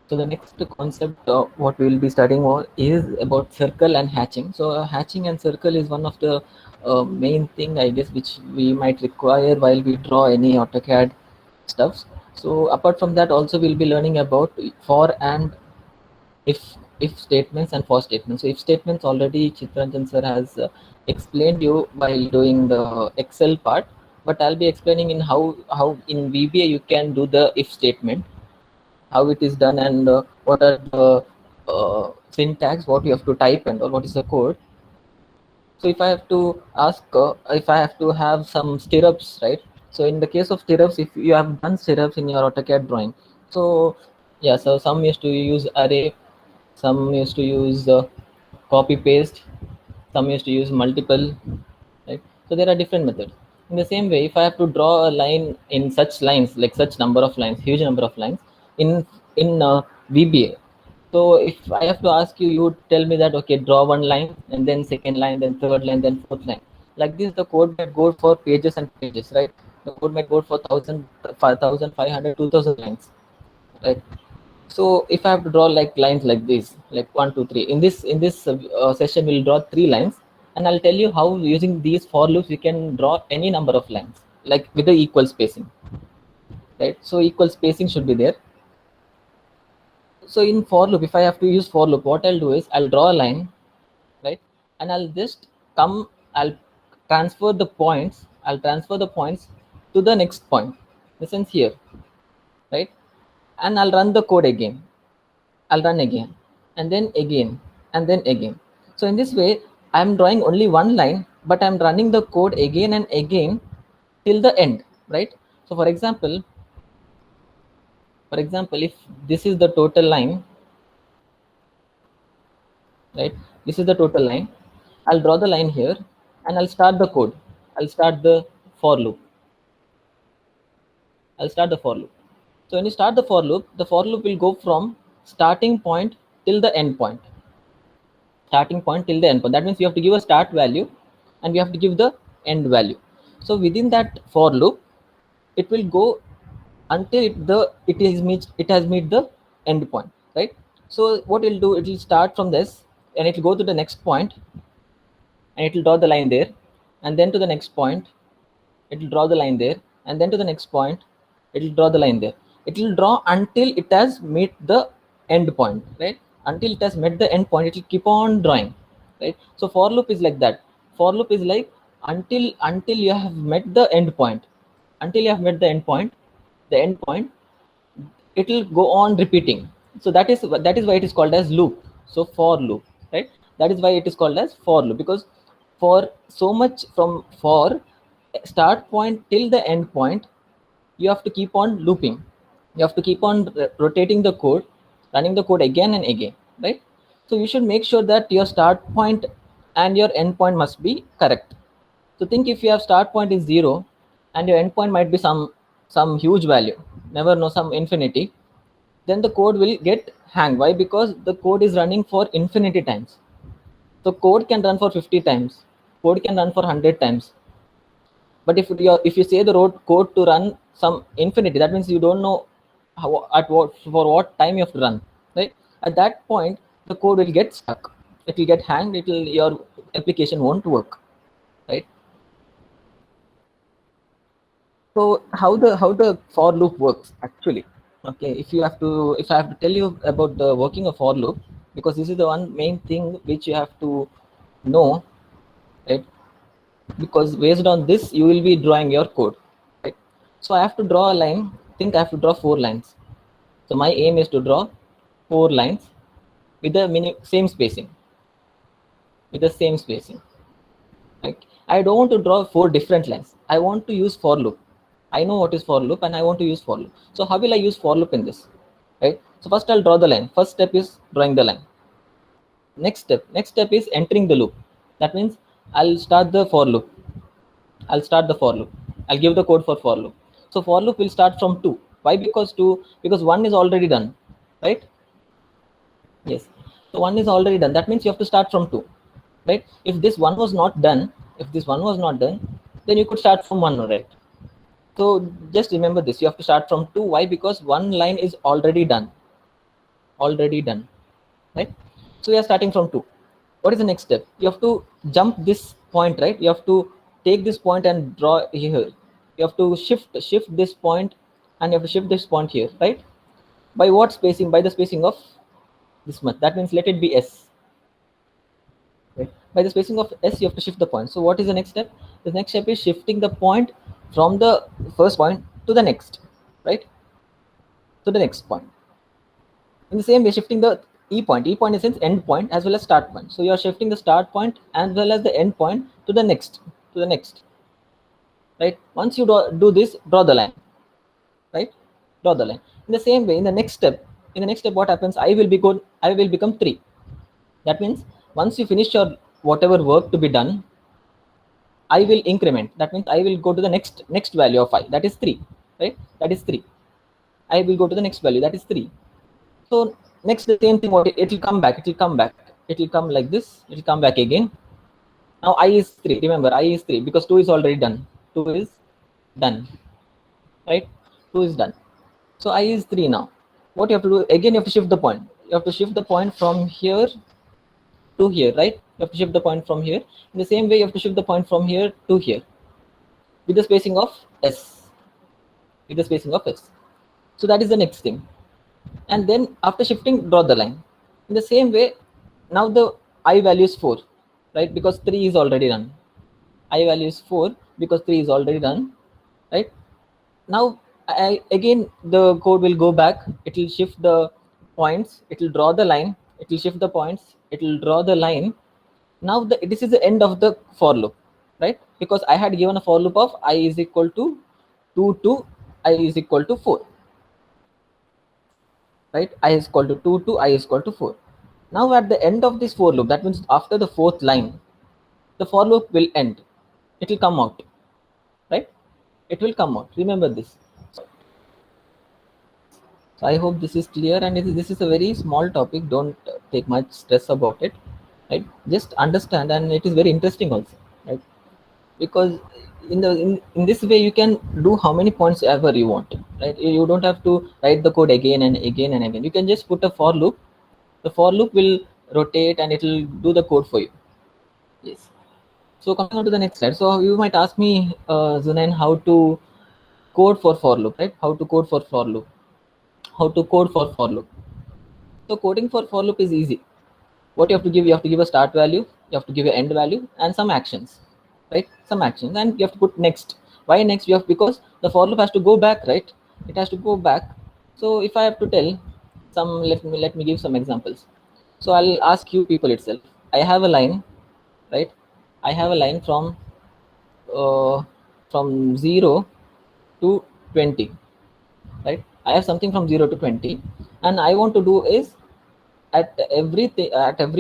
So the next concept what we will be studying is about circle and hatching. So hatching and circle is one of the main thing, I guess, which we might require while we draw any AutoCAD stuffs. So apart from that, also we'll be learning about for and if statements and for statements. So if statements already Chitranjan sir has explained you while doing the Excel part, but I'll be explaining in how in VBA you can do the if statement, how it is done, and what are the syntax, what you have to type, and or what is the code. So if I have to ask, if I have to have some stirrups, right? So in the case of stirrups, if you have done stirrups in your AutoCAD drawing, so yeah, so some used to use array, some used to use copy paste, some used to use multiple, right? So there are different methods. In the same way, if I have to draw a line in such lines, like such number of lines, huge number of lines in VBA. So if I have to ask you, you would tell me that okay, draw one line, and then second line, then third line, then fourth line. Like this, the code might go for pages and pages, right? The code might go for 1,000, 5,500, 2,000 lines, right? So if I have to draw like lines like this, like 1 2 3, in this session we'll draw 3 lines, and I'll tell you how using these for loops we can draw any number of lines, like with the equal spacing, right? So equal spacing should be there. So in for loop, if I have to use for loop, what I'll do is I'll draw a line, right? And I'll just come, I'll transfer the points to the next point, in the sense here, right? And I'll run the code again. I'll run again, and then again, and then again. So in this way, I'm drawing only one line, but I'm running the code again and again till the end, right? So for example, if this is the total line, right? This is the total line. I'll draw the line here, and I'll start the code. I'll start the for loop. I'll start the for loop. So when you start the for loop will go from starting point till the end point. Starting point till the end point. That means you have to give a start value and you have to give the end value. So within that for loop, it will go until it has meet the end point, right? So what it'll do, it will start from this and it will go to the next point and it will draw the line there, and then to the next point it will draw the line there, and then to the next point it will draw the line there. It will draw until it has met the end point, right? Until it has met the end point, it will keep on drawing, right? So for loop is like that. For loop is like until you have met the end point. Until you have met the end point, it will go on repeating. So that is why it is called as loop. So for loop, right? That is why it is called as for loop, because for so much from for start point till the end point, you have to keep on looping. You have to keep on rotating the code, running the code again and again, right? So you should make sure that your start point and your end point must be correct. So think, if you have start point is 0 and your end point might be some huge value, never know, some infinity, then the code will get hang. Why? Because the code is running for infinity times. So code can run for 50 times, code can run for 100 times. But if you say the code to run some infinity, that means you don't know for what time you have to run, right? At that point, the code will get stuck. It will get hanged. Your application won't work, right? So how the for loop works actually? Okay, if I have to tell you about the working of for loop, because this is the one main thing which you have to know, right? Because based on this you will be drawing your code, right? So I have to draw a line. Think, I have to draw 4 lines. So my aim is to draw 4 lines with the same spacing, like, I don't want to draw 4 different lines. I want to use for loop. I know what is for loop and I want to use for loop. So how will I use for loop in this, right? So first I'll draw the line. First step is drawing the line. Next step is entering the loop. That means I'll start the for loop. I'll give the code for loop. So for loop will start from 2. Why? Because 1 is already done, right? Yes. So 1 is already done. That means you have to start from 2, right? If this one was not done, then you could start from 1, right? So just remember this. You have to start from 2. Why? Because one line is already done. already done, right? So we are starting from 2. What is the next step? You have to jump this point, right? You have to take this point and draw here. You have to shift this point, and you have to shift this point here, right? By what spacing? By the spacing of this much. That means let it be s, right? By the spacing of s, you have to shift the point. So what is the next step? The next step is shifting the point from the first point to the next, right? To the next point. In the same way, shifting the e point is its end point as well as start point. So you are shifting the start point as well as the end point to the next, right? Once you do this, draw the line, right? Draw the line. In the same way, in the next step, what happens? I will become 3. That means once you finish your whatever work to be done, I will increment. That means I will go to the next value of I. That is 3, right? That is 3. I will go to the next value. That is 3. So next, the same thing. What it will come back. It will come back. It will come like this. It will come back again. Now I is 3. Remember, I is 3 because 2 is already done. 2 is done, right? 2 is done. So I is 3 now. What you have to do again? You have to shift the point. You have to shift the point from here to here, right? You have to shift the point from here. In the same way, you have to shift the point from here to here with the spacing of s. With the spacing of s. So that is the next thing. And then after shifting, draw the line. In the same way, now the I value is 4, right? Because 3 is already done. I value is 4 because 3 is already done, right? Now again the code will go back. It will shift the points. It will draw the line. It will shift the points. It will draw the line. Now this is the end of the for loop, right? Because I had given a for loop of I is equal to 2 to I is equal to 4, right? I is equal to 2 to I is equal to 4. Now at the end of this for loop, that means after the 4th line, the for loop will end. It will come out, right? It will come out. Remember this. So I hope this is clear, and this is a very small topic. Don't take much stress about it, right? Just understand, and it is very interesting also, right? Because in this way you can do how many points ever you want, right? You don't have to write the code again and again and again. You can just put a for loop. The for loop will rotate and it will do the code for you. Yes. So coming on to the next slide. So you might ask me, Zunain, how to code for loop, right? How to code for for loop. How to code for loop. So coding for loop is easy. What you have to give? You have to give a start value, you have to give an end value, and some actions, right? Some actions, and you have to put next. Why next? You have, because the for loop has to go back, right? It has to go back. So if I have to tell some, let me give some examples. So I'll ask you people itself. I have a line, right? I have a line uh, from 0 to 20, right? I have something from 0 to 20, and I want to do is at every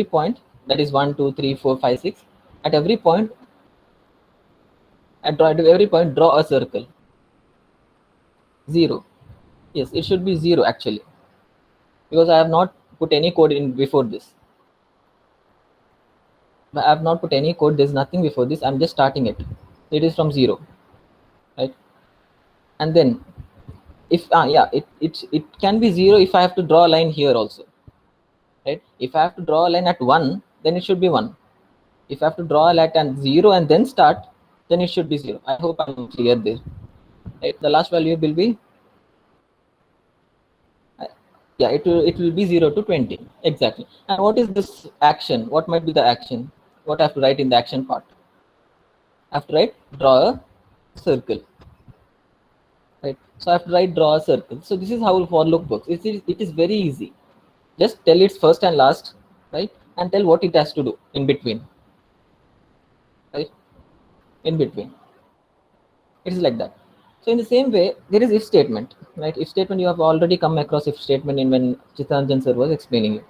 point, that is 1 2 3 4 5 6, at every point, at every point draw a circle. 0. Yes, it should be 0 actually, because I have not put any code in before this. I have not put any code. There's nothing before this. I'm just starting it. It is from 0, right? And then if yeah, it can be 0 if I have to draw a line here also, right? If I have to draw a line at 1, then it should be 1. If I have to draw a line at 0 and then start, then it should be 0. I hope I'm clear there, right? The last value will be yeah, it will be 0 to 20 exactly. And what is this action? What might be the action? What I have to write in the action part? I have to write draw a circle, right? So I have to write draw a circle. So this is how for loop works. It is very easy. Just tell its first and last, right? And tell what it has to do in between, right? In between, it is like that. So in the same way, there is if statement, right? If statement, you have already come across if statement in when Chittaranjan sir was explaining it.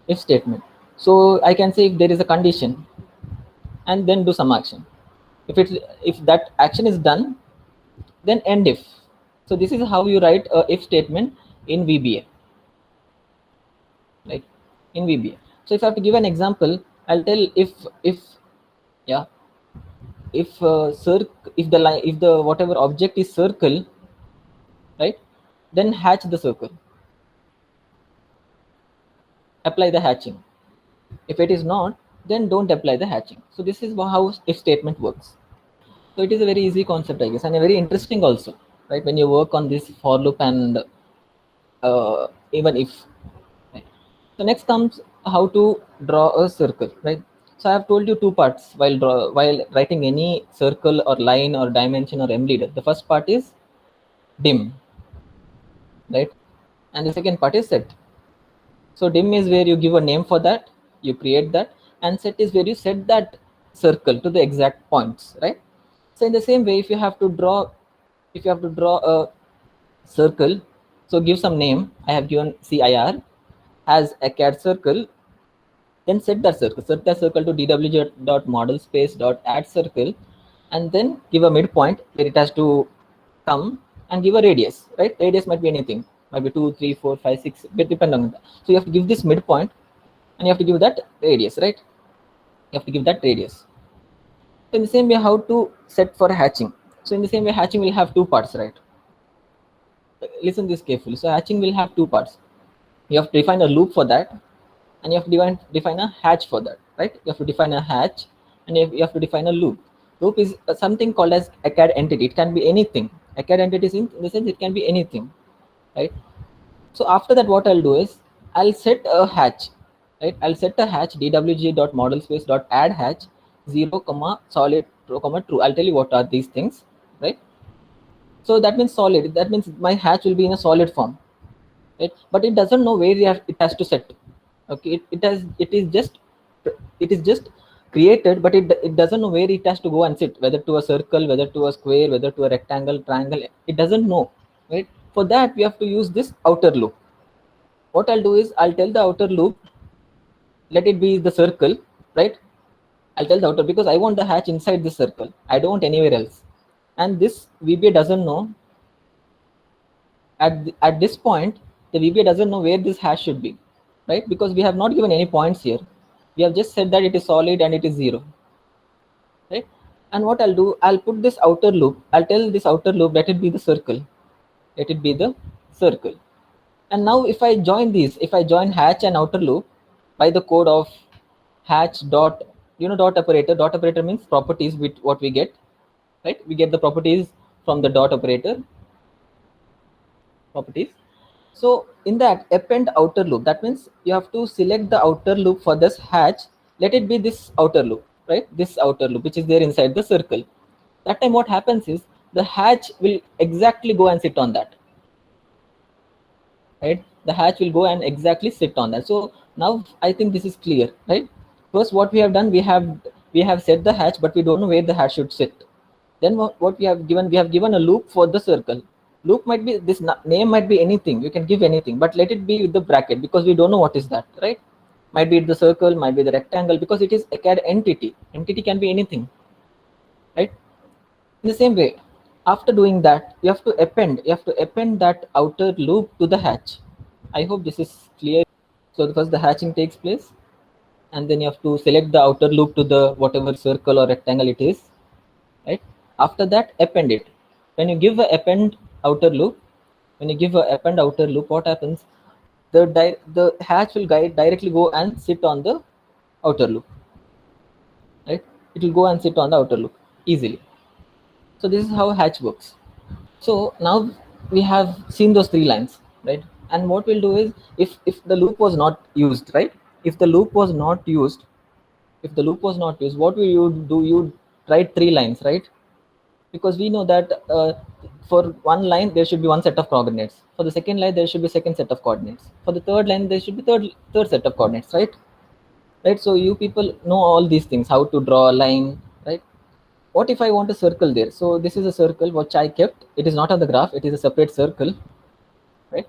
If statement. So I can say if there is a condition, and then do some action. If that action is done, then end if. So this is how you write a if statement in VBA, right? In VBA. So if I have to give an example, I'll tell if yeah, if if the line, if the whatever object is circle, right, then hatch the circle. apply the hatching. If it is not, then don't apply the hatching. So this is how if statement works. So it is a very easy concept, I guess, and a very interesting also, right? When you work on this for loop and even if. Right? So next comes how to draw a circle, right? So I have told you two parts while writing any circle or line or dimension or M leader. The first part is dim, right? And the second part is set. So dim is where you give a name for that, you create that, and set is where you set that circle to the exact points, right? So in the same way, if you have to draw a circle, so give some name. I have given CIR as a CAD circle, then set that circle. Set that circle to dwg.model space dot add circle, and then give a midpoint where it has to come and give a radius, right? Radius might be anything, might be 2, 3, 4, 5, 6, but depend on that. So you have to give this midpoint and you have to give that radius, right? You have to give that radius. So in the same way, how to set for hatching. So in the same way, hatching will have two parts, right? Listen this carefully. So hatching will have two parts. You have to define a loop for that, and you have to define a hatch for that, right? You have to define a hatch, and you have to define a loop. Loop is something called as a CAD entity. It can be anything. A CAD entity is in the sense it can be anything, right? So after that, what I'll do is I'll set a hatch, right? I'll set a hatch dwg.modelspace.add hatch 0, solid, true. I'll tell you what are these things, right? So that means solid. That means my hatch will be in a solid form, right? But it doesn't know where it has to set. Okay, it is just created, but it doesn't know where it has to go and sit, whether to a circle, whether to a square, whether to a rectangle, triangle. It doesn't know, right? For that, we have to use this outer loop. What I'll do is I'll tell the outer loop, let it be the circle, right? I'll tell the outer because I want the hatch inside this circle. I don't want anywhere else. And this VBA doesn't know at this point, the VBA doesn't know where this hash should be, right? Because we have not given any points here. We have just said that it is solid and it is 0, right? And what I'll do, I'll put this outer loop. I'll tell this outer loop, let it be the circle. Let it be the circle. And now if I join these, if I join hatch and outer loop by the code of hatch dot, dot operator. Dot operator means properties with what we get, right? We get the properties from the dot operator. Properties. So in that append outer loop, that means you have to select the outer loop for this hatch. Let it be this outer loop, right? This outer loop, which is there inside the circle. That time what happens is the hatch will exactly go and sit on that, right? The hatch will go and exactly sit on that. So now I think this is clear, right? First, what we have done, we have set the hatch, but we don't know where the hatch should sit. Then what we have given a loop for the circle. Loop might be this name, might be anything. You can give anything, but let it be with the bracket because we don't know what is that, right? Might be the circle, might be the rectangle, because it is a CAD entity. Entity can be anything, right? In the same way, after doing that, you have to append that outer loop to the hatch. I hope this is clear. So first the hatching takes place, and then you have to select the outer loop to the whatever circle or rectangle it is, right? After that, append it. When you give a append outer loop, what happens? The hatch will directly go and sit on the outer loop, right? It will go and sit on the outer loop easily. So this is how hatch works. So now we have seen those three lines, right? And what we'll do is, if the loop was not used, right? If the loop was not used, what will you do? You write three lines, right? Because we know that for one line there should be one set of coordinates. For the second line there should be second set of coordinates. For the third line there should be third set of coordinates, right? Right. So you people know all these things, how to draw a line, right? What if I want a circle there? So this is a circle which I kept. It is not on the graph. It is a separate circle, right?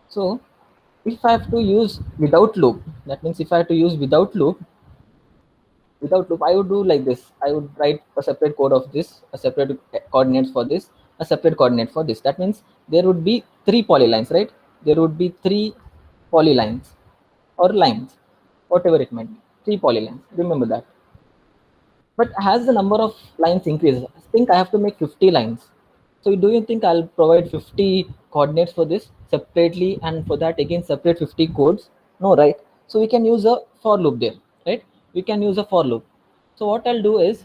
So if I have to use without loop, that means if I have to use without loop, I would do like this. I would write a separate code of this, a separate coordinates for this, a separate coordinate for this. That means there would be three polylines, right? There would be three polylines or lines, whatever it might be, three polylines. Remember that. But as the number of lines increases, I think I have to make 50 lines. So do you think I'll provide 50 coordinates for this separately, and for that again separate 50 codes? No, right? So we can use a for loop there, right? We can use a for loop. So what I'll do is,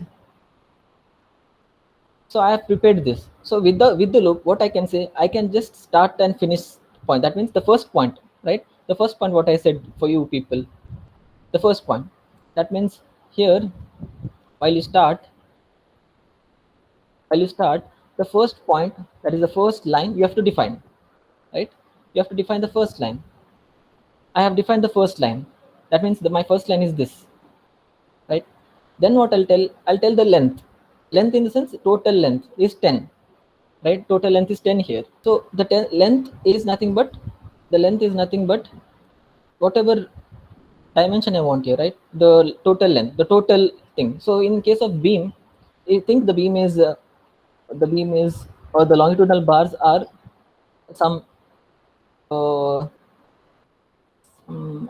so I have prepared this. So with the loop, what I can say, I can just start and finish point. That means the first point, right? The first point, what I said for you people, the first point. That means here, while you start, the first point, that is the first line, you have to define, right? You have to define the first line. I have defined the first line. That means my first line is this, right? Then what I'll tell the length. Length in the sense total length is 10, right? Total length is 10 here. So the length is nothing but, the length is nothing but whatever dimension I want here, right? The total length, the total thing. So in case of beam, you think the beam is, or the longitudinal bars are some uh,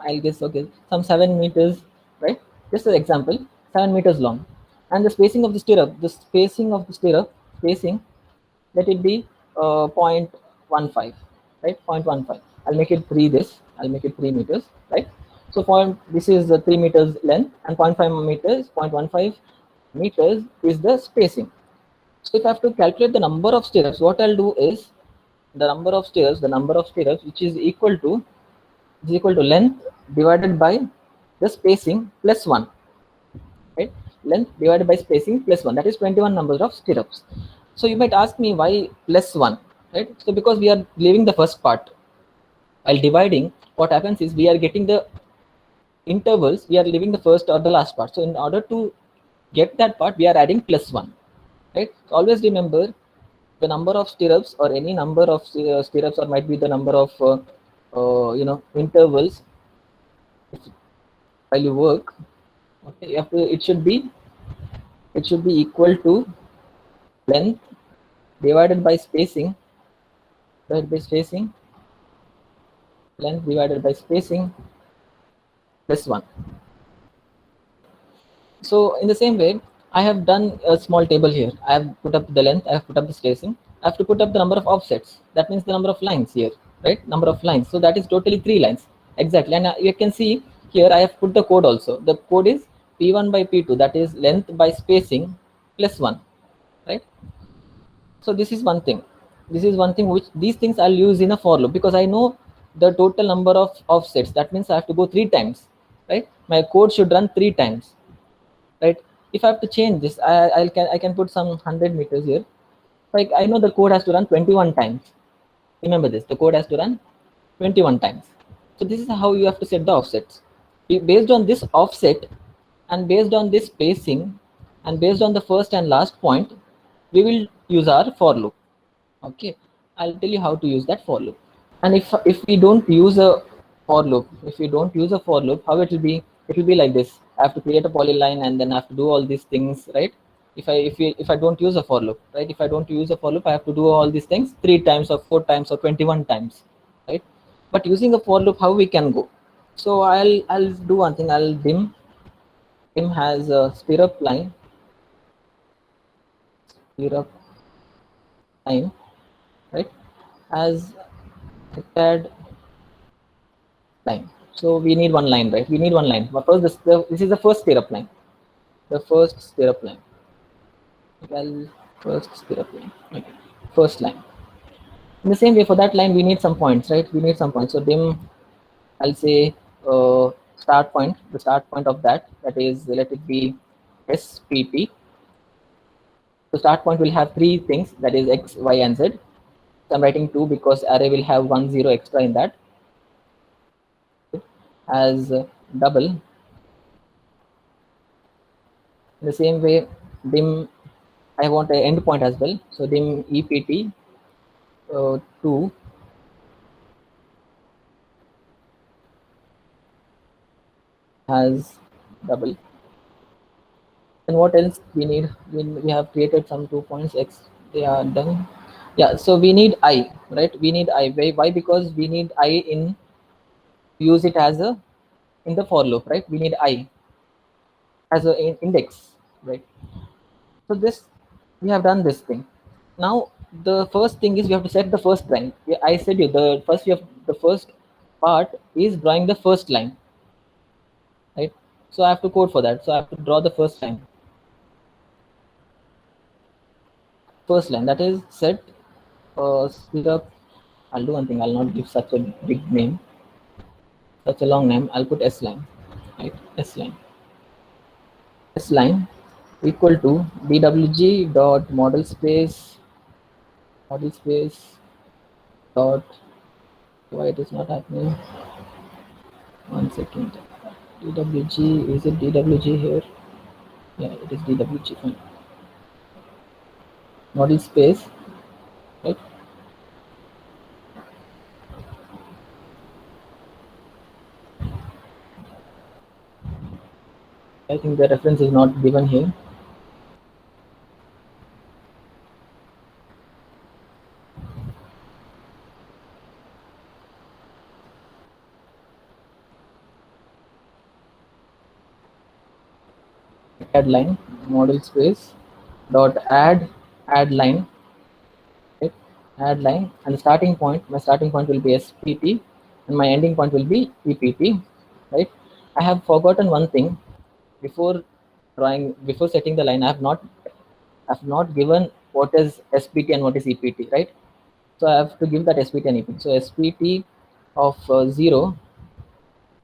I'll guess, okay, some 7 meters, right? Just an example, 7 meters long. And the spacing of the stirrup, spacing, let it be 0.15, right? 0.15. I'll make it I'll make it 3 meters, right? So this is the 3 meters length, and 0.5 meters, 0.15 meters is the spacing. So if I have to calculate the number of stirrups, what I'll do is the number of stirrups, which is equal to length divided by the spacing plus 1, right? Length divided by spacing plus 1, that is 21 numbers of stirrups. So you might ask me why plus 1, right? So because we are leaving the first part. While dividing, what happens is we are getting the intervals, we are leaving the first or the last part. So in order to get that part, we are adding plus 1, right? So always remember the number of stirrups, or any number of stirrups, or might be the number of intervals while you work. Okay, you have to, it should be equal to length divided by spacing, divided by spacing, length divided by spacing plus 1. So in the same way, I have done a small table here. I have put up the length, I have put up the spacing, I have to put up the number of offsets. That means the number of lines here, right? Number of lines. So that is totally 3 lines. Exactly. And you can see here I have put the code also. The code is P1 by P2, that is length by spacing plus 1, right? So this is one thing. This is one thing which these things I'll use in a for loop, because I know the total number of offsets. That means I have to go 3 times, right? My code should run 3 times, right? If I have to change this, I can put some 100 meters here. Like I know the code has to run 21 times. Remember this, the code has to run 21 times. So this is how you have to set the offsets. Based on this offset, and based on this spacing, and based on the first and last point, we will use our for loop. Okay, I'll tell you how to use that for loop. And if we don't use a for loop, how it will be? It will be like this. I have to create a polyline, and then I have to do all these things, right? If I don't use a for loop, right? If I don't use a for loop, I have to do all these things 3 times or 4 times or 21 times, right? But using a for loop, how we can go? So I'll do one thing. I'll dim has a stirrup line, right? As prepared line. So we need one line, right? We need one line. But first, this is the first stirrup line. The first stirrup line. Well, first stirrup line. Okay. First line. In the same way, for that line, we need some points, right? We need some points. So dim, I'll say start point. The start point of that is, let it be SPT. The start point will have 3 things, that is X, Y, and Z. So I'm writing 2 because array will have 1 0 extra in that. As double. In the same way, dim, I want an endpoint as well. So dim EPT 2 has double. And what else we need? We have created some 2 points X. They are done. Yeah. So we need I, right? We need I. Why? Because we need I in, use it as a in the for loop, right? We need I as an index, right? So this, we have done this thing. Now the first thing is we have to set the first line. I said you the first part is drawing the first line. So I have to code for that. So I have to draw the first line. First line, that is set speed up. I'll do one thing. I'll not give such a big name, such a long name. I'll put S line, right? S line. S line equal to dwg dot model space dot. Why it is not happening? One second. DWG, is it DWG here? Yeah, it is DWG. Fine. Model space, right? I think the reference is not given here. Add line, model space dot add line, right? Add line, and the starting point, my starting point will be SPT and my ending point will be EPT, right? I have forgotten one thing before before setting the line. I have not given what is SPT and what is EPT, right? So I have to give that SPT and EPT. So SPT of 0,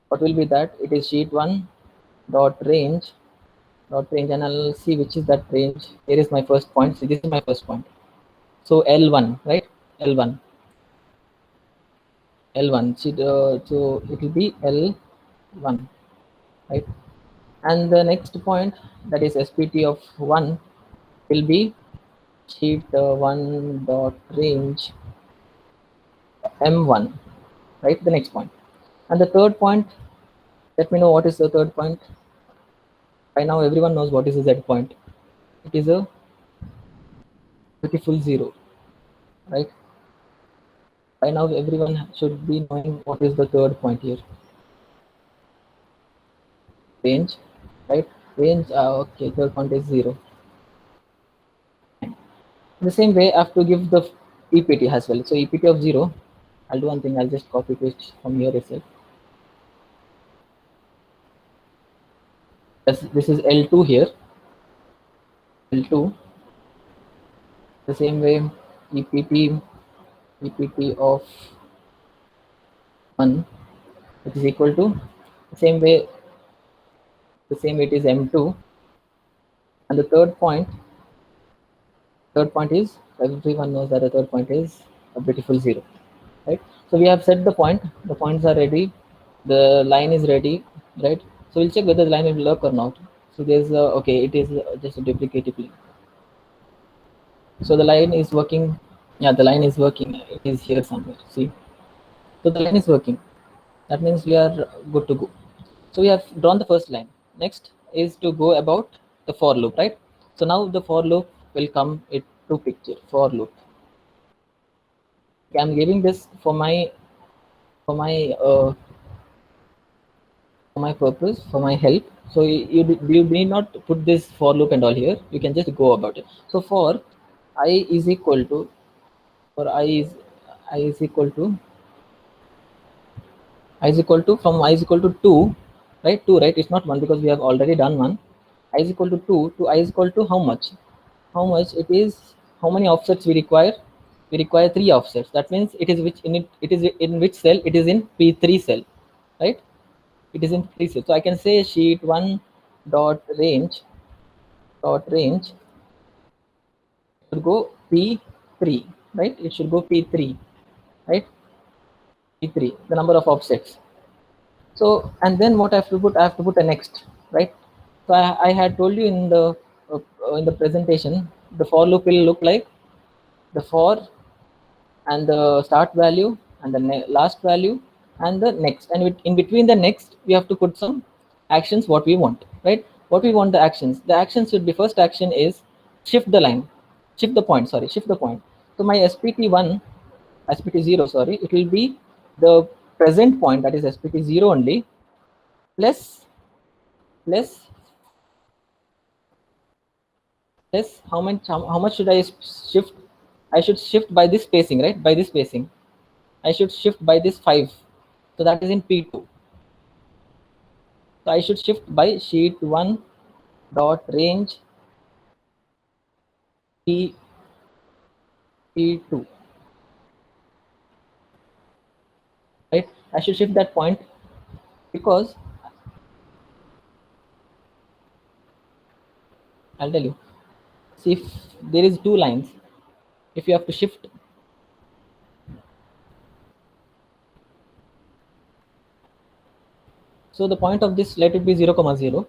what will be that? It is sheet 1 dot range, and I'll see which is that range. Here is my first point. So this is my first point. So L1, right? L1. L1. So it will be L1, right? And the next point, that is SPT of 1, will be sheet 1 dot range M1, right? The next point. And the third point, let me know what is the third point. By now everyone knows what is the Z point. It is a beautiful 0, right? By now everyone should be knowing what is the third point here. Range, right? Range, okay, third point is 0. In the same way, I have to give the EPT as well. So EPT of 0, I'll do one thing. I'll just copy paste from here itself. This is L2 here. L2. The same way, EPT of 1, which is equal to the same way. The same it is M2, and the third point is, everyone knows that the third point is a beautiful 0, right? So we have set the point. The points are ready. The line is ready, right? So we'll check whether the line will work or not. So there's okay, it is just a duplicative link. So the line is working. Yeah, the line is working. It is here somewhere. See, so the line is working. That means we are good to go. So we have drawn the first line. Next is to go about the for loop, right? So now the for loop will come into picture. For loop. Okay, I'm giving this for my for my uh, for my purpose, for my help. So you need not put this for loop and all here. You can just go about it. So for I is equal to, for I is equal to from I is equal to 2, right? 2, right? It's not 1 because we have already done 1. I is equal to 2 to I is equal to how much? How much it is? How many offsets we require? We require 3 offsets. That means it is which in it is in which cell? It is in P3 cell, right? It is in P3 cell. So I can say sheet 1 dot range should go P3, right? It should go P3, right? P3, the number of offsets. So, and then what I have to put? I have to put a next, right? So I had told you in the presentation, the for loop will look like the for and the start value and the last value and the next, and in between the next we have to put some actions what we want, right? What we want, the actions should be, first action is shift the line, shift the point. So my SPT1, SPT0, sorry, it will be the present point, that is SPT0 only, plus how much should I shift? I should shift by this spacing, right? By this spacing I should shift by this 5. So that is in P2. So I should shift by sheet 1 dot range p2, right? I should shift that point because I'll tell you. See, if there is two lines, if you have to shift, so the point of this, let it be 0 comma 0,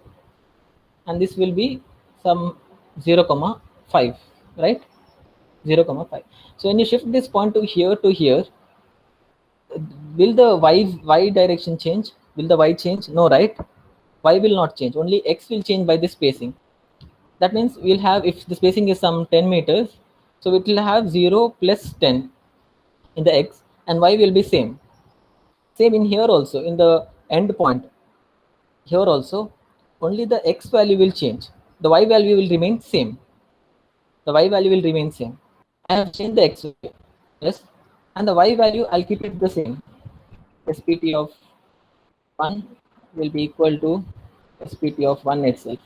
and this will be some 0 comma 5, right? 0 comma 5. So when you shift this point to here, will the y direction change? Will the y change? No, right? Y will not change. Only x will change by the spacing. That means we'll have, if the spacing is some 10 meters, so it will have 0 plus 10 in the x, and y will be same. Same in here also, in the end point. Here also, only the x value will change. The y value will remain same. The y value will remain same. I have changed the x value, yes, and the y value I'll keep it the same. SPT of 1 will be equal to SPT of 1 itself.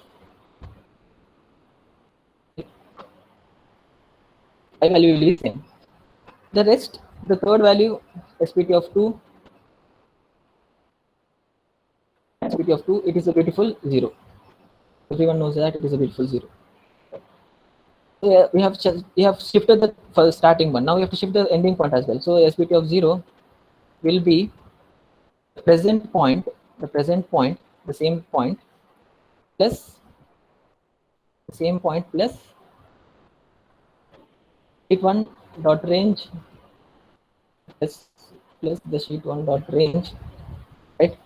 Y value will be same. The rest, the third value, SPT of 2, SPT of 2, it is a beautiful 0. Everyone knows that it is a beautiful 0. So we have shifted the first starting one. Now we have to shift the ending point as well. So SPT of 0 will be the present point, the same point plus the same point plus sheet 1 dot range plus the sheet 1 dot range, right?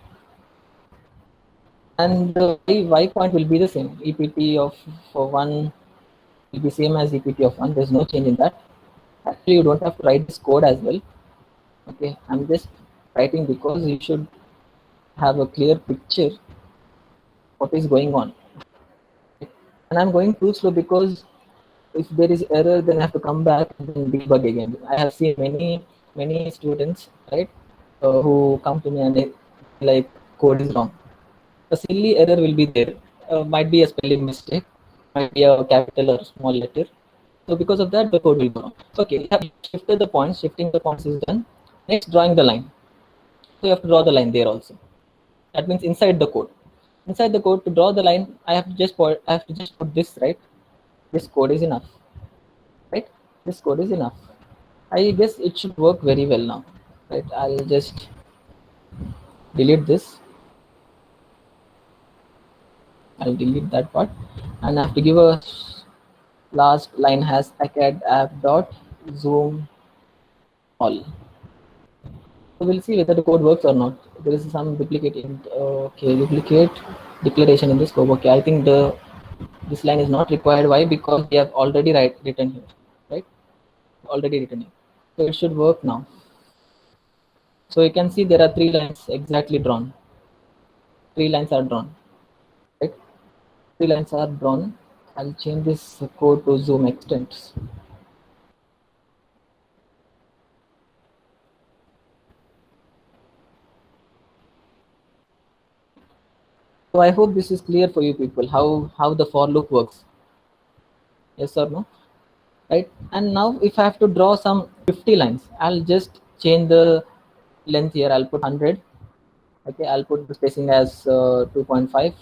And the y point will be the same. EPT of for 1 will be same as EPT of 1. There's no change in that. Actually, you don't have to write this code as well. Okay, I'm just writing because you should have a clear picture what is going on. And I'm going too slow because if there is error, then I have to come back and then debug again. I have seen many students, right, who come to me and they like code is wrong. A silly error will be there. Might be a spelling mistake, might be a capital or small letter. So because of that, the code will go wrong. Okay, we have shifted the points. Shifting the points is done. Next, drawing the line. So you have to draw the line there also. That means inside the code. Inside the code, to draw the line, I have to just put this, right. This code is enough, right? This code is enough. I guess it should work very well now, right? I'll just delete this. I'll delete that part, and I have to give a last line has acad app dot zoom all. So we'll see whether the code works or not. There is some duplicating. Okay, duplicate declaration in the scope. Okay, I think this line is not required. Why? Because we have already written here, right? Already written here. So it should work now. So you can see there are 3 lines exactly drawn. 3 lines are drawn, right? 3 lines are drawn. I'll change this code to zoom extents. So I hope this is clear for you people, how the for loop works. Yes or no? Right? And now if I have to draw some 50 lines, I'll just change the length here. I'll put 100. Okay, I'll put the spacing as 2.5, right?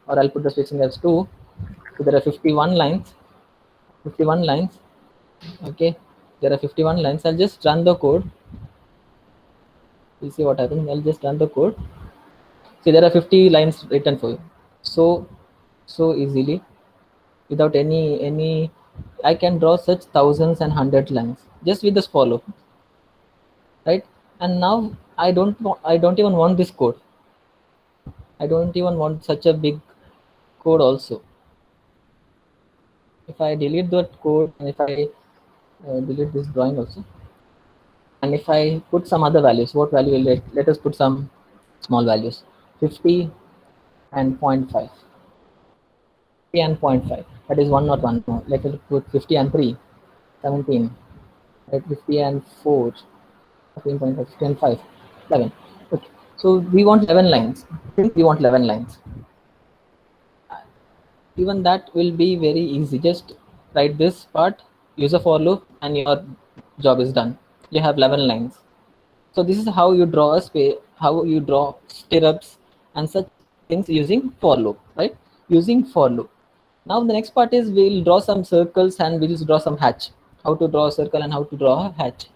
Or I'll put the spacing as 2. So there are 51 lines. 51 lines. Okay, there are 51 lines. I'll just run the code. We'll see what happens. I'll just run the code. See, there are 50 lines written for you. So easily, without any I can draw such thousands and hundred lines just with this follow, right? And now I don't even want this code. I don't even want such a big code also. If I delete that code, and if I delete this drawing also, and if I put some other values, what value will let us put some small values, 50 and 0.5. 50 and 0.5, that is 1 not 1 more. Let us put 50 and 3, 17. Right, 50 and 4, 15.5, 10, 5, 11. Okay, So we want 11 lines. We want 11 lines. Even that will be very easy. Just write this part, use a for loop, and your job is done. You have 11 lines. So this is how you draw a space, how you draw stirrups and such things using for loop, right? Using for loop. Now the next part is we'll draw some circles and we'll draw some hatch. How to draw a circle and how to draw a hatch.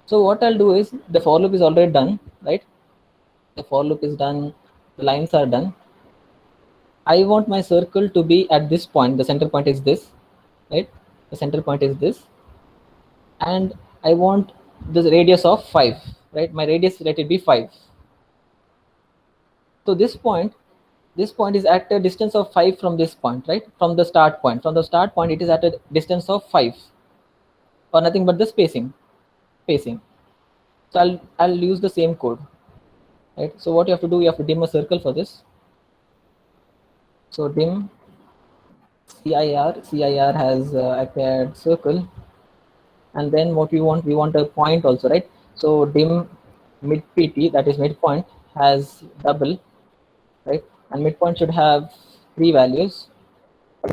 So what I'll do is the for loop is already done, right? The for loop is done, the lines are done. I want my circle to be at this point. The center point is this, right? The center point is this, and I want the radius of 5, right? My radius, let it be 5. So this point is at a distance of 5 from this point, right? From the start point. From the start point, it is at a distance of 5, or nothing but the spacing. So I'll use the same code, right? So what you have to do, you have to dim a circle for this. So dim CIR has acquired circle, and then what we want a point also, right? So dim mid PT, that is midpoint, has double, right? And midpoint should have 3 values.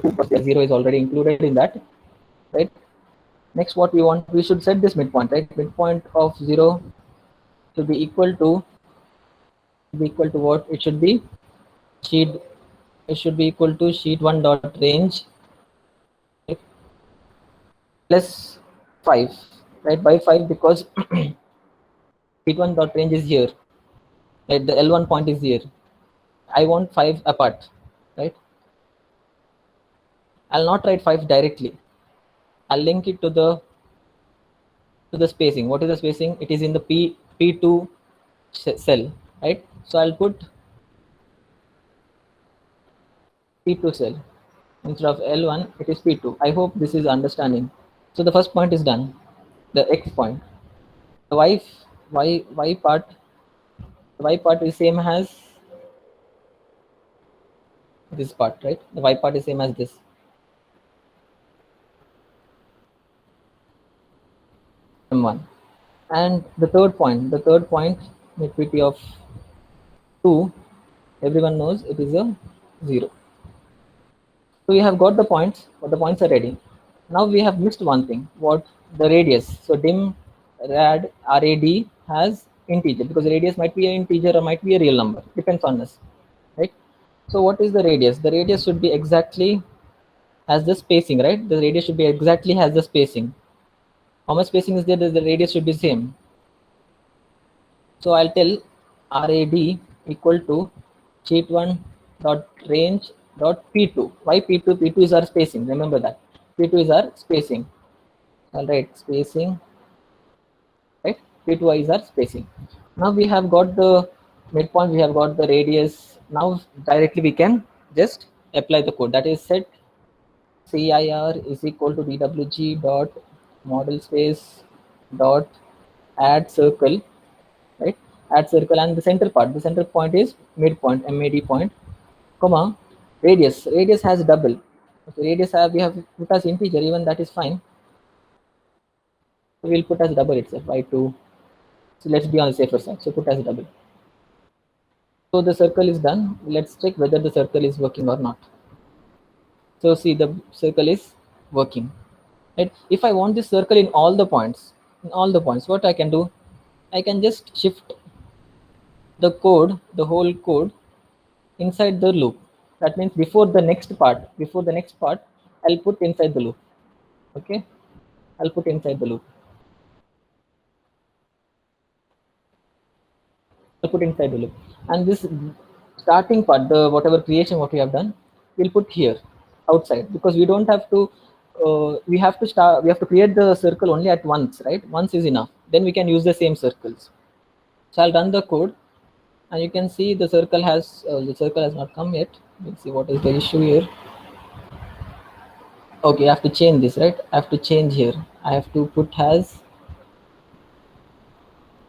0 is already included in that, right? Next, what we want, we should set this midpoint, right? Midpoint of 0 to be equal to what? It should be sheet. It should be equal to sheet 1 dot range, right, plus 5, right? By 5 because sheet 1 dot range is here, right? The L1 point is here. I want 5 apart, right? I'll not write 5 directly. I'll link it to the spacing. What is the spacing? It is in the P2 cell, right? So I'll put P2 cell instead of L1. It is P2. I hope this is understanding. So the first point is done. The X point. The Y part. The Y part is same as this part, right? The Y part is same as this. M1. And the third point mid PT of 2, everyone knows it is a 0. So we have got the points, but the points are ready. Now we have missed one thing. What? The radius. So dim rad has integer, because radius might be an integer or might be a real number. Depends on us, right? So what is the radius? The radius should be exactly has the spacing, right? The radius should be exactly has the spacing. How much spacing is there? The radius should be same. So I'll tell RAD equal to sheet1 dot range dot P2. Why P2? P2 is our spacing. Remember that. P2 is our spacing. All right, spacing. Right. P2 is our spacing. Now we have got the midpoint. We have got the radius. Now directly we can just apply the code. That is set CIR is equal to DWG dot model space dot add circle, right? Add circle, and the center part, the center point is midpoint, MAD point, comma, radius has double. Okay, radius we have put as integer, even that is fine. So we'll put as double itself, by2. So let's be on the safer side, so put as double. So the circle is done. Let's check whether the circle is working or not. So see, the circle is working, right? If I want this circle in all the points, what I can do, I can just shift the code, the whole code, inside the loop. That means before the next part, I'll put inside the loop. Okay, I'll put inside the loop. And this starting part, the whatever creation what we have done, we'll put here outside, because we don't have to. We have to create the circle only at once, right? Once is enough. Then we can use the same circles. So I'll run the code, and you can see the circle has not come yet. Let's see what is the issue here. Okay, I have to change this, right? I have to change here. I have to put has,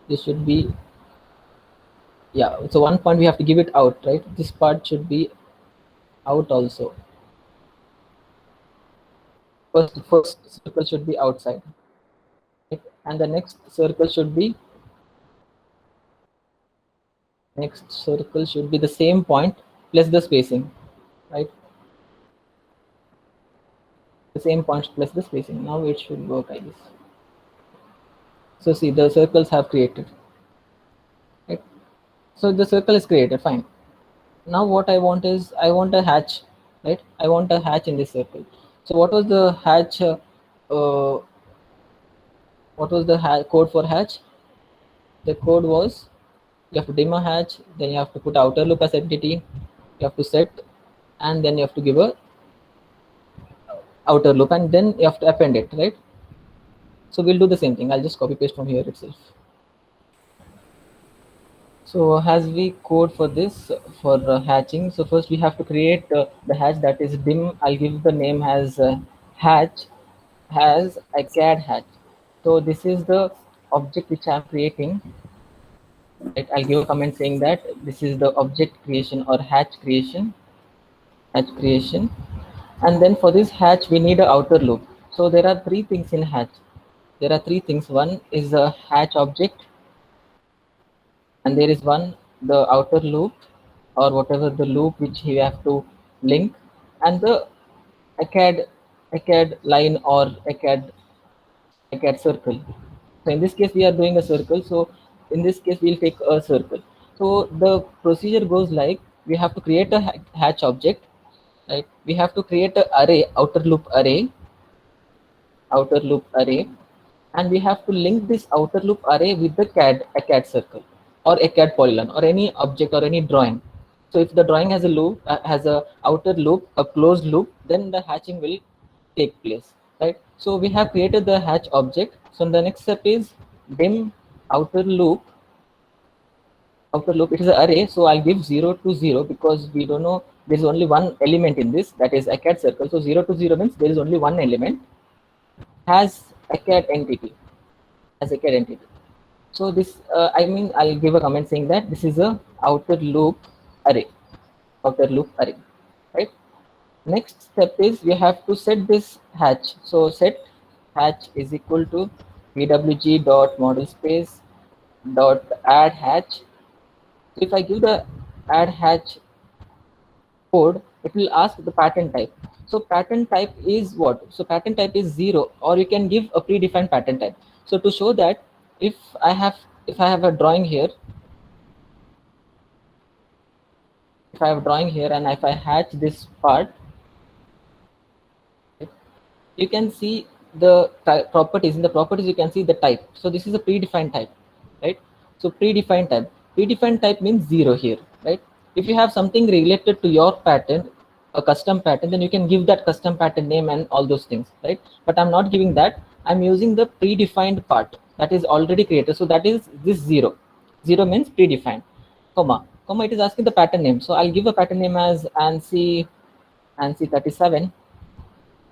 this should be, yeah, so one point we have to give it out, right? This part should be out also. First circle should be outside, right? And the next circle should be Next circle should be the same point plus the spacing, right? The same points plus the spacing. Now it should work, I guess. So see, the circles have created, right? So the circle is created, fine. Now what I want is, I want a hatch, right? I want a hatch in this circle. So what was the hatch? Uh, what was the code for hatch? The code was, you have to dim a hatch, then you have to put outer loop as entity, you have to set, and then you have to give a outer loop, and then you have to append it, right? So we'll do the same thing. I'll just copy paste from here itself. So as we code for this, for hatching, so first we have to create the hatch, that is dim. I'll give the name as hatch has a CAD hatch. So this is the object which I'm creating. Right? I'll give a comment saying that this is the object creation or hatch creation, and then for this hatch we need a outer loop. So there are three things in hatch. There are three things. One is a hatch object, and there is one, the outer loop, or whatever the loop which we have to link, and the ACAD line or ACAD circle. So in this case we are doing a circle, so in this case we'll take a circle. So the procedure goes like, we have to create a hatch object, right? We have to create a array, outer loop array, and we have to link this outer loop array with the ACAD circle or ACAD polygon or any object or any drawing. So if the drawing has a loop, has a outer loop, a closed loop, then the hatching will take place, right? So we have created the hatch object. So the next step is dim outer loop. It is an array, so I'll give 0 to 0 because we don't know, there is only one element in this, that is ACAD circle. So 0 to 0 means there is only one element, has ACAD entity, So this, I mean, I'll give a comment saying that this is a outer loop array, right? Next step is we have to set this hatch. So set hatch is equal to pwg dot model space dot add hatch. So if I give the add hatch code, it will ask the pattern type. So pattern type is what? So pattern type is 0, or you can give a predefined pattern type. So to show that, if I have a drawing here, and if I hatch this part, you can see the properties. In the properties you can see the type. So this is a predefined type, right? So predefined type means 0 here, right? If you have something related to your pattern, a custom pattern, then you can give that custom pattern name and all those things, right? But I'm not giving that. I'm using the predefined part that is already created. So that is this 0. 0 means predefined, comma, it is asking the pattern name. So I'll give a pattern name as ANSI 37.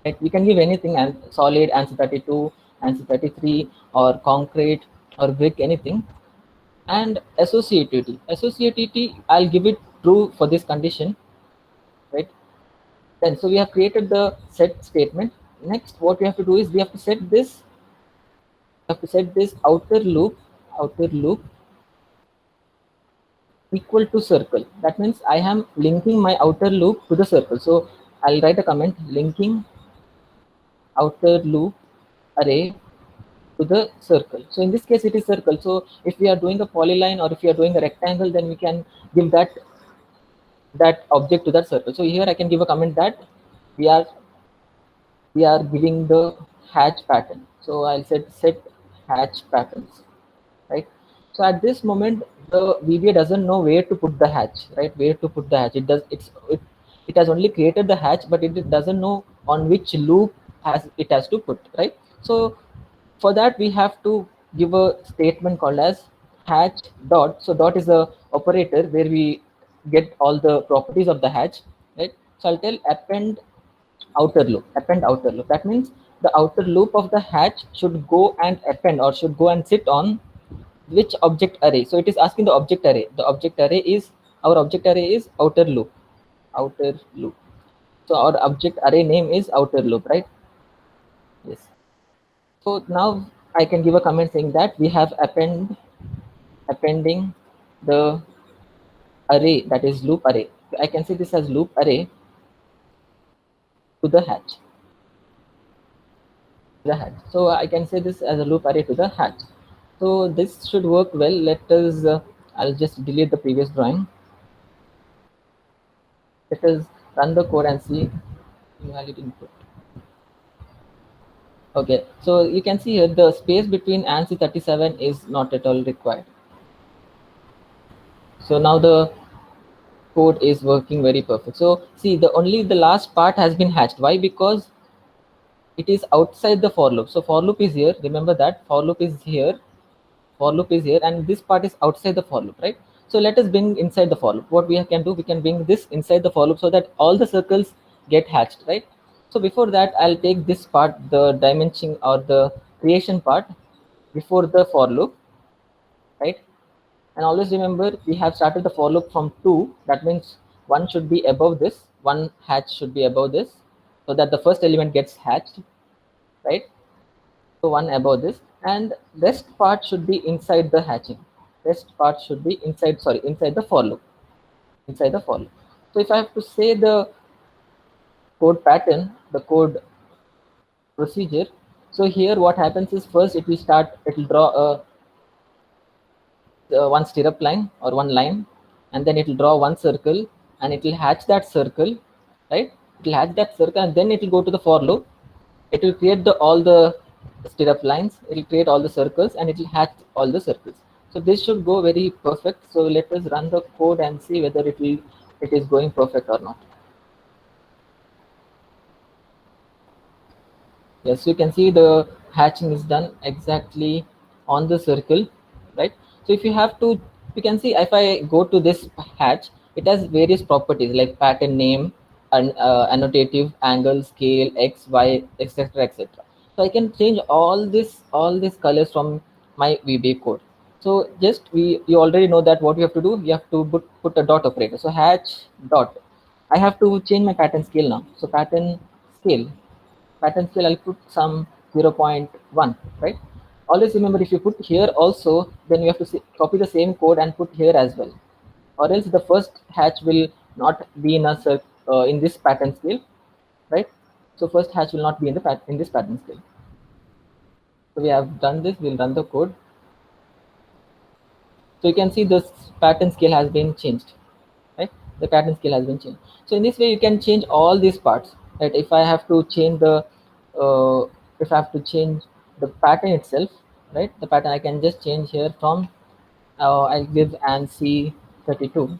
Right? We can give anything, and solid, ANSI 32, ANSI 33, or concrete, or brick, anything. And associativity, I'll give it true for this condition, right? Then, so we have created the set statement. Next, what we have to do is we have to set this outer loop equal to circle. That means I am linking my outer loop to the circle. So I'll write a comment, linking outer loop array to the circle. So in this case it is circle. So if we are doing a polyline, or if we are doing a rectangle, then we can give that object to that circle. So here I can give a comment that we are giving the hatch pattern. So I'll set hatch patterns, right? So at this moment the VBA doesn't know where to put the hatch, right? It has only created the hatch, but it doesn't know on which loop it has to put, right? So for that we have to give a statement called as hatch dot. So dot is a operator where we get all the properties of the hatch, right? So I'll tell append outer loop. That means the outer loop of the hatch should go and append, or should go and sit on which object array. So it is asking the object array. Our object array is outer loop. So our object array name is outer loop, right? Yes. So now I can give a comment saying that we have appending the array, that is loop array. I can say this as loop array to the hatch. So I can say this as a loop array to the hatch. So this should work well. Let us, I'll just delete the previous drawing. Let us run the code and see invalid input. Okay, so you can see here the space between ANSI 37 is not at all required. So now the code is working very perfect. So see, the last part has been hatched. Why? Because it is outside the for loop. So for loop is here. Remember that for loop is here. For loop is here, and this part is outside the for loop, right? So let us bring inside the for loop. What we can do, we can bring this inside the for loop so that all the circles get hatched, right? So before that, I'll take this part, the dimension or the creation part, before the for loop, right? And always remember, we have started the for loop from 2. That means one should be above this, one hatch should be above this, so that the first element gets hatched, right? So one above this, and rest part should be inside the hatching. Rest part should be inside the for loop. Inside the for loop. So if I have to say the code pattern, the code procedure, so here what happens is, first it will draw a one stirrup line or one line, and then it will draw one circle, and it will hatch that circle, right? It will hatch that circle, and then it will go to the for loop. It will create all the stirrup lines, it will create all the circles, and it will hatch all the circles. So this should go very perfect. So let us run the code and see whether it is going perfect or not. Yes, you can see the hatching is done exactly on the circle, right? So if you have to, you can see if I go to this hatch, it has various properties like pattern name and annotative, angle, scale, x, y, etc., etc. So I can change all these colors from my VBA code. So just you already know that what you have to do, you have to put a dot operator. So hatch dot. I have to change my pattern scale now. So pattern scale, I'll put some 0.1, right? Always remember, if you put here also, then you have to copy the same code and put here as well, or else the first hatch will not be in this pattern scale, right? So first hatch will not be in this pattern scale. So we have done this. We'll run the code. So you can see this pattern scale has been changed, right? The pattern scale has been changed. So in this way, you can change all these parts, right? If I have to change uh, if I have to change the pattern itself, right? The pattern I can just change here from, I'll give ANSI 32,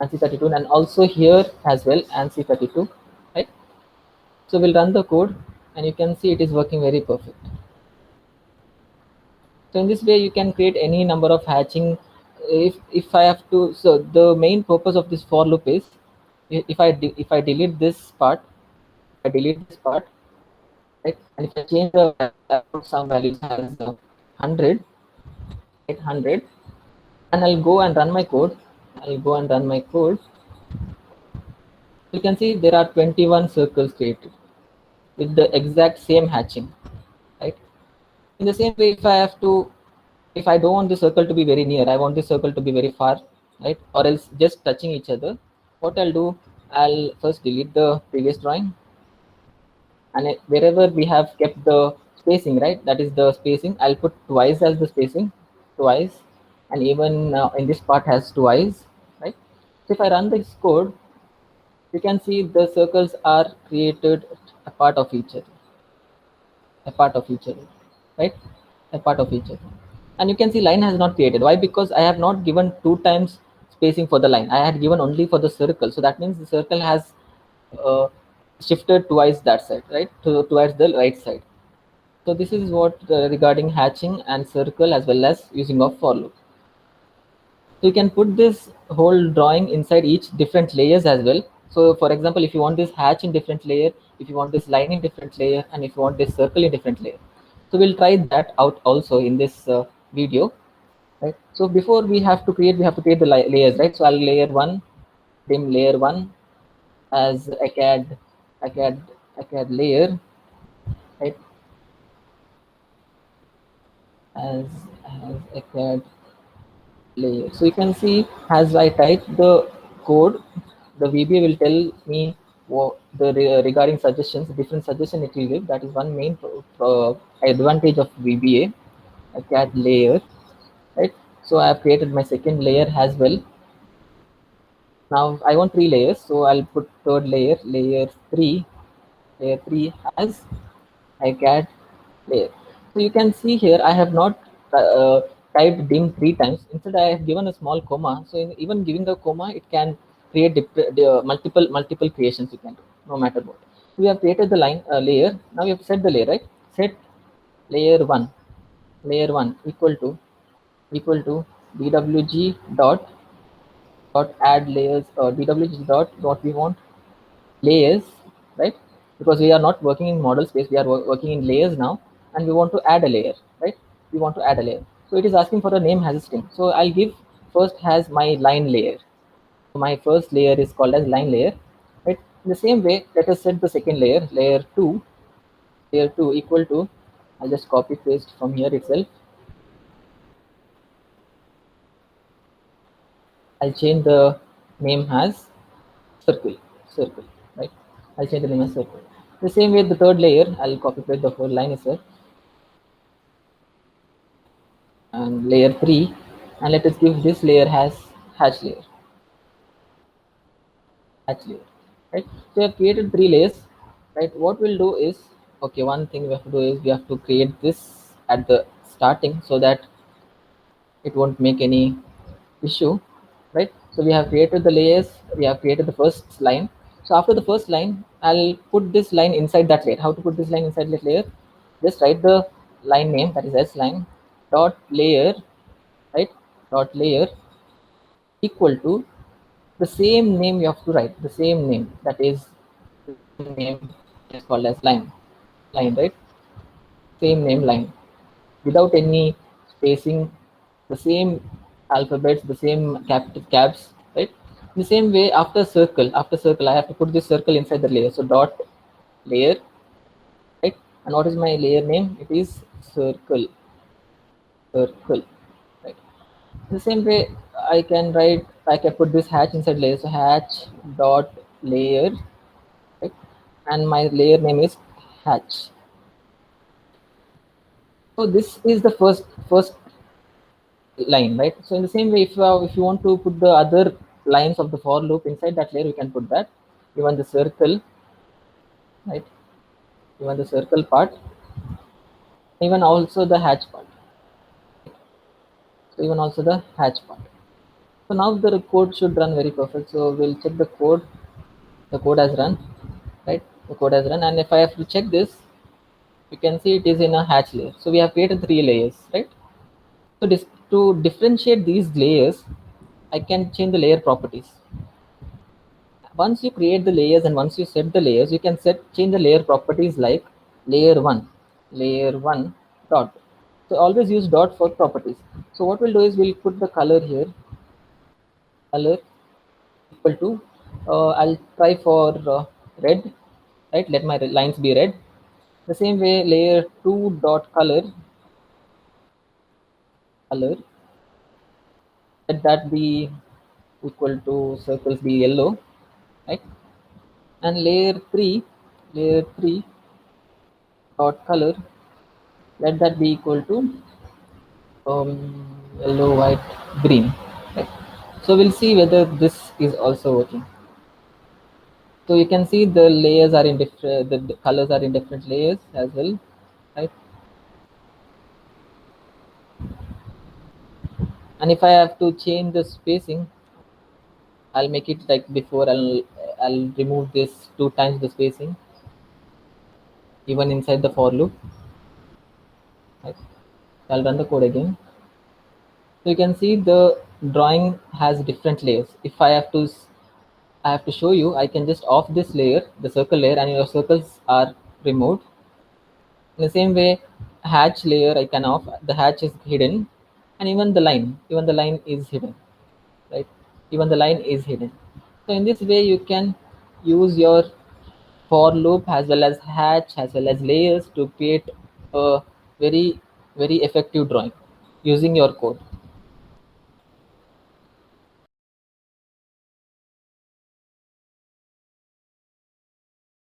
ANSI 32, and also here as well ANSI 32, right? So we'll run the code, and you can see it is working very perfect. So in this way, you can create any number of hatching. If I have to, so the main purpose of this for loop is, if I delete this part, right, and if I change the put some values as 100, 800, and I'll go and run my code. You can see there are 21 circles created with the exact same hatching, right? In the same way, if I don't want the circle to be very near, I want the circle to be very far, right? Or else just touching each other. What I'll do, I'll first delete the previous drawing, and wherever we have kept the spacing, right? That is the spacing. I'll put twice as the spacing, twice, and even in this part has twice, right? So if I run this code, you can see the circles are created a part of each other, a part of each other, right? A part of each other. And you can see line has not created. Why? Because I have not given 2 times spacing for the line. I had given only for the circle. So that means the circle has uh, shifted twice that side, right? Towards the right side. So this is what regarding hatching and circle, as well as using of for loop. So you can put this whole drawing inside each different layers as well. So for example, if you want this hatch in different layer, if you want this line in different layer, and if you want this circle in different layer. So we'll try that out also in this video, right? So before we have to create the layers, right? So I'll layer 1, dim layer 1 as ACAD ACAD layer, right? As ACAD layer. So you can see as I type the code, the VBA will tell me what regarding suggestions, different suggestion it will give. That is one main advantage of VBA. I cat layer, right? So I have created my second layer as well. Now I want three layers, so I'll put third layer, layer three. Layer three has I cat layer. So you can see here I have not typed dim three times. Instead, I have given a small comma. So even giving the comma, it can create multiple creations. You can do no matter what. We have created the line layer. Now we have set the layer, right? Set layer one equal to dwg dot add layers or dwg dot what we want layers, right? Because we are not working in model space, we are working in layers now, and we want to add a layer, right? We want to add a layer. So it is asking for a name as a string. So I'll give first has my line layer. So my first layer is called as line layer, right? In the same way, let us set the second layer, layer two equal to, I'll just copy paste from here itself. I'll change the name as circle, circle, right? I'll change the name as circle. The same way, the third layer, I'll copy paste the whole line itself, and layer 3, and let us give this layer as hatch layer, right? So we have created three layers, right? What we'll do is, okay, one thing we have to do is we have to create this at the starting so that it won't make any issue, right? So we have created the layers, we have created the first line. So after the first line, I'll put this line inside that layer. How to put this line inside that layer? Just write the line name, that is S line dot layer, right? Dot layer equal to the same name. You have to write the same name, that is the name is called as line, right? Same name line without any spacing, the same alphabets, the same caps, right? The same way, after circle, I have to put this circle inside the layer. So dot layer, right? And what is my layer name? It is circle, right? The same way, I can put this hatch inside layer. So hatch dot layer, right? And my layer name is hatch. So this is the first line, right? So in the same way, if you want to put the other lines of the for loop inside that layer, you can put that. Even the circle, right? Even the circle part, even also the hatch part. So even also the hatch part. So now the code should run very perfect. So we'll check the code. The code has run, right? The code has run, and if I have to check this, you can see it is in a hatch layer. So we have created three layers, right? So to differentiate these layers, I can change the layer properties. Once you create the layers and once you set the layers, you can change the layer properties like layer one dot. So always use dot for properties. So what we'll do is we'll put the color here, color equal to, I'll try for red, right? Let my lines be red. The same way, layer 2 dot color, let that be equal to circles be yellow, right? And layer 3 dot color, let that be equal to yellow, white, green, right? So we'll see whether this is also working. So you can see the layers are in different, the colors are in different layers as well, right? And if I have to change the spacing, I'll make it like before. I'll remove this 2 times the spacing, even inside the for loop, right? I'll run the code again. So you can see the drawing has different layers. If I have to show you, I can just off this layer, the circle layer, and your circles are removed. In the same way, hatch layer I can off, the hatch is hidden, and even the line is hidden, right? Even the line is hidden. So in this way, you can use your for loop as well as hatch as well as layers to create a very effective drawing using your code.